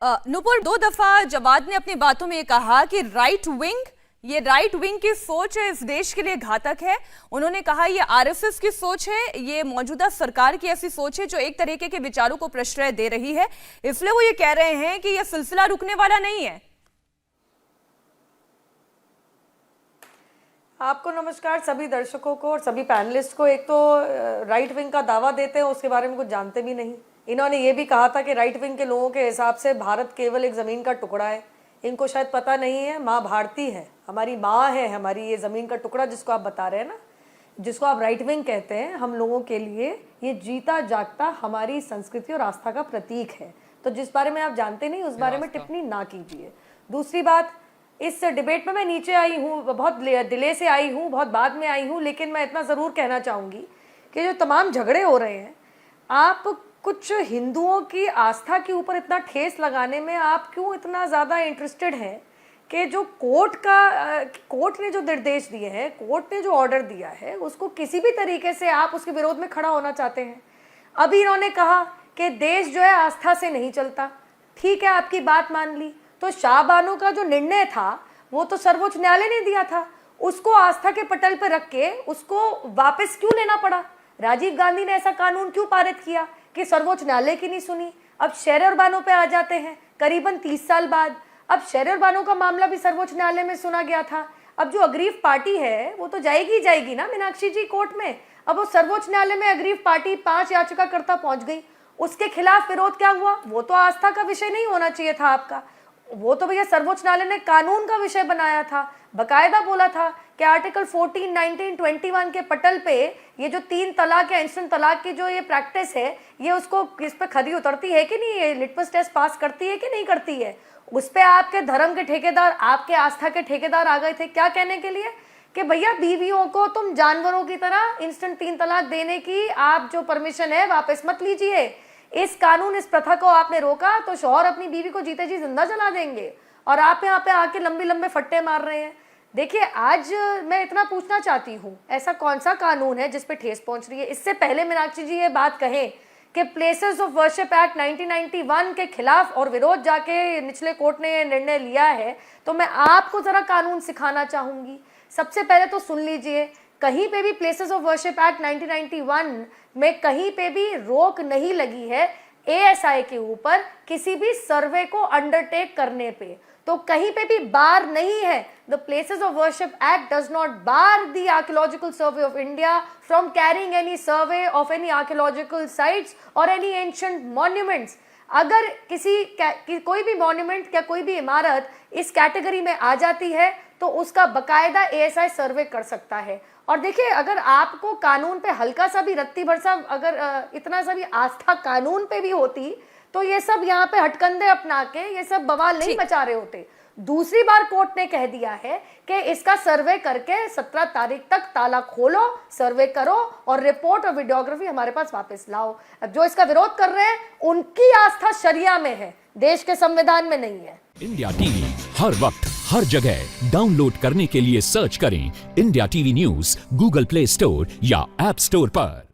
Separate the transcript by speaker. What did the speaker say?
Speaker 1: नुपुर, दो दफा जवाद ने अपनी बातों में कहा कि राइट विंग की सोच है इस देश के लिए घातक है। उन्होंने कहा ये आरएसएस की सोच है, ये मौजूदा सरकार की ऐसी सोच है जो एक तरीके के विचारों को प्रश्रय दे रही है, इसलिए वो ये कह रहे हैं कि ये सिलसिला रुकने वाला नहीं है।
Speaker 2: आपको नमस्कार, सभी दर्शकों को और सभी पैनलिस्ट को। एक तो राइट विंग का दावा देते हैं, उसके बारे में कुछ जानते भी नहीं। इन्होंने ये भी कहा था कि राइट विंग के लोगों के हिसाब से भारत केवल एक ज़मीन का टुकड़ा है। इनको शायद पता नहीं है, माँ भारती है, हमारी माँ है, हमारी ये ज़मीन का टुकड़ा जिसको आप बता रहे हैं ना, जिसको आप राइट विंग कहते हैं, हम लोगों के लिए ये जीता जागता हमारी संस्कृति और आस्था का प्रतीक है। तो जिस बारे में आप जानते नहीं, उस बारे में टिप्पणी ना कीजिए। दूसरी बात, इस डिबेट में मैं नीचे आई हूँ, बहुत डिले से आई हूँ, बहुत बाद में आई हूँ, लेकिन मैं इतना ज़रूर कहना चाहूँगी कि जो तमाम झगड़े हो रहे हैं, आप कुछ हिंदुओं की आस्था के ऊपर इतना ठेस लगाने में आप क्यों इतना ज़्यादा इंटरेस्टेड हैं कि जो कोर्ट ने जो निर्देश दिए हैं, कोर्ट ने जो ऑर्डर दिया है, उसको किसी भी तरीके से आप उसके विरोध में खड़ा होना चाहते हैं। अभी इन्होंने कहा कि देश जो है आस्था से नहीं चलता। ठीक है, आपकी बात मान ली, तो शाहबानो का जो निर्णय था वो तो सर्वोच्च न्यायालय ने दिया था, उसको आस्था के पटल पर रख के उसको वापस क्यों लेना पड़ा? राजीव गांधी ने ऐसा कानून क्यों पारित किया कि सर्वोच्च न्यायालय की नहीं सुनी? अब शेर और बानो पे आ जाते हैं करीबन 30 साल बाद। अब शेर और बानो का मामला भी सर्वोच्च न्यायालय में सुना गया था। अब जो अग्रीव पार्टी है वो तो जाएगी ना मीनाक्षी जी कोर्ट में। अब वो सर्वोच्च न्यायालय में अग्रीव पार्टी 5 याचिकाकर्ता पहुंच गई, उसके खिलाफ विरोध क्या हुआ? वो तो आस्था का विषय नहीं होना चाहिए था आपका, वो तो भैया सर्वोच्च न्यायालय ने कानून का विषय बनाया था। बकायदा बोला था कि आर्टिकल 14, 19, 21 के पटल पे ये जो 3 तलाक या इंस्टेंट तलाक की जो ये प्रैक्टिस है, ये उसको किस पे खरी उतरती है कि नहीं, ये लिटमस टेस्ट पास करती है कि नहीं करती है? उस पे आपके धर्म के ठेकेदार, आपके आस्था के ठेकेदार आ गए थे क्या कहने के लिए कि भैया बीवियों को तुम जानवरों की तरह इंस्टेंट 3 तलाक देने की आप जो परमिशन है वापस मत लीजिए। इस कानून, इस प्रथा को आपने रोका तो शौहर अपनी बीवी को जीते जी जिंदा जला देंगे, और आप यहाँ पे आके लंबे लंबे फट्टे मार रहे हैं। देखिए, आज मैं इतना पूछना चाहती हूँ, ऐसा कौन सा कानून है जिस पे ठेस पहुंच रही है? इससे पहले मीनाक्षी जी ये बात कहें कि प्लेसेस ऑफ वर्शिप एक्ट 1991 के खिलाफ और विरोध जाके निचले कोर्ट ने निर्णय लिया है, तो मैं आपको जरा कानून सिखाना चाहूंगी। सबसे पहले तो सुन लीजिए, कहीं पे भी प्लेसेस ऑफ वर्शिप एक्ट 1991 में कहीं पे भी रोक नहीं लगी है एएसआई के ऊपर किसी भी सर्वे को अंडरटेक करने पे, तो कहीं पे भी बार नहीं है। The places of worship act does not bar the archaeological survey of India from carrying any survey of any archaeological sites और एनी एंशिएंट मॉन्यूमेंट्स। अगर कोई भी मॉन्यूमेंट या कोई भी इमारत इस कैटेगरी में आ जाती है तो उसका बकायदा एएसआई सर्वे कर सकता है। और देखिए, अगर आपको कानून पे हल्का सा भी रत्ती भर सा, अगर इतना सा भी आस्था कानून पे भी होती तो ये सब यहाँ पे हटकंडे अपना के ये सब बवाल नहीं मचा रहे होते। दूसरी बार कोर्ट ने कह दिया है कि इसका सर्वे करके 17 तारीख तक ताला खोलो, सर्वे करो और रिपोर्ट और वीडियोग्राफी हमारे पास वापस लाओ। अब जो इसका विरोध कर रहे हैं उनकी आस्था शरिया में है, देश के संविधान में नहीं है।
Speaker 3: इंडिया टीवी हर वक्त हर जगह डाउनलोड करने के लिए सर्च करें India TV news Google play store या ऐप स्टोर पर।